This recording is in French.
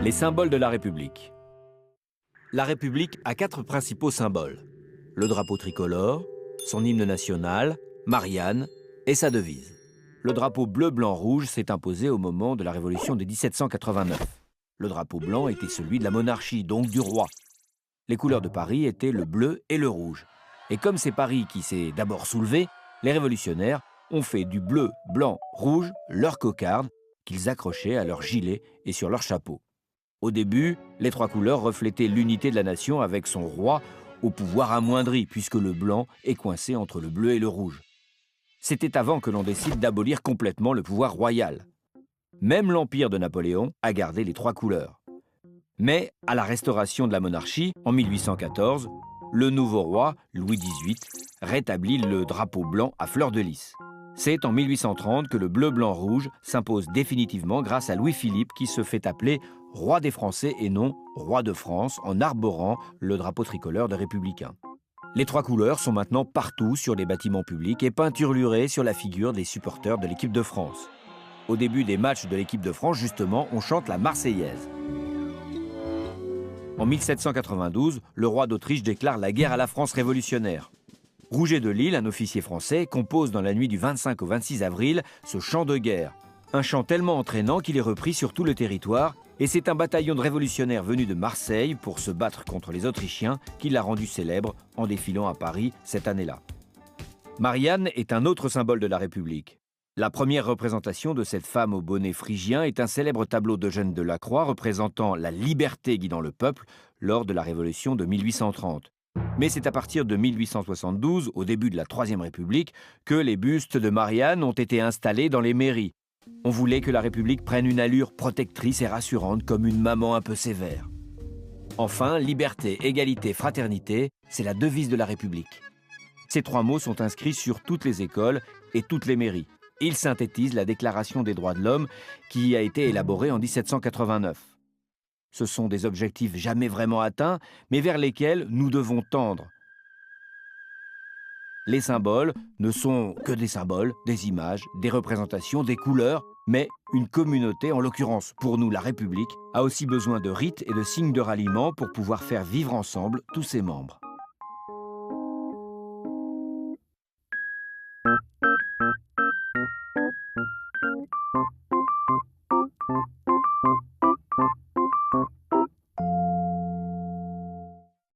Les symboles de la République. La République a 4 principaux symboles. Le drapeau tricolore, son hymne national, Marianne et sa devise. Le drapeau bleu-blanc-rouge s'est imposé au moment de la Révolution de 1789. Le drapeau blanc était celui de la monarchie, donc du roi. Les couleurs de Paris étaient le bleu et le rouge. Et comme c'est Paris qui s'est d'abord soulevé, les révolutionnaires ont fait du bleu, blanc, rouge leur cocarde qu'ils accrochaient à leur gilet et sur leur chapeau. Au début, les 3 couleurs reflétaient l'unité de la nation avec son roi au pouvoir amoindri, puisque le blanc est coincé entre le bleu et le rouge. C'était avant que l'on décide d'abolir complètement le pouvoir royal. Même l'empire de Napoléon a gardé les 3 couleurs. Mais à la restauration de la monarchie, en 1814, le nouveau roi, Louis XVIII, rétablit le drapeau blanc à fleur de lys. C'est en 1830 que le bleu-blanc-rouge s'impose définitivement grâce à Louis-Philippe qui se fait appeler roi des Français et non roi de France en arborant le drapeau tricolore des Républicains. Les 3 couleurs sont maintenant partout sur les bâtiments publics et peinturlurées sur la figure des supporters de l'équipe de France. Au début des matchs de l'équipe de France, justement, on chante la Marseillaise. En 1792, le roi d'Autriche déclare la guerre à la France révolutionnaire. Rouget de Lille, un officier français, compose dans la nuit du 25 au 26 avril ce chant de guerre. Un chant tellement entraînant qu'il est repris sur tout le territoire, et c'est un bataillon de révolutionnaires venus de Marseille pour se battre contre les Autrichiens qui l'a rendu célèbre en défilant à Paris cette année-là. Marianne est un autre symbole de la République. La première représentation de cette femme au bonnet phrygien est un célèbre tableau d'Eugène Delacroix représentant la liberté guidant le peuple lors de la Révolution de 1830. Mais c'est à partir de 1872, au début de la Troisième République, que les bustes de Marianne ont été installés dans les mairies. On voulait que la République prenne une allure protectrice et rassurante comme une maman un peu sévère. Enfin, liberté, égalité, fraternité, c'est la devise de la République. Ces 3 mots sont inscrits sur toutes les écoles et toutes les mairies. Ils synthétisent la Déclaration des droits de l'homme qui a été élaborée en 1789. Ce sont des objectifs jamais vraiment atteints, mais vers lesquels nous devons tendre. Les symboles ne sont que des symboles, des images, des représentations, des couleurs, mais une communauté, en l'occurrence pour nous la République, a aussi besoin de rites et de signes de ralliement pour pouvoir faire vivre ensemble tous ses membres.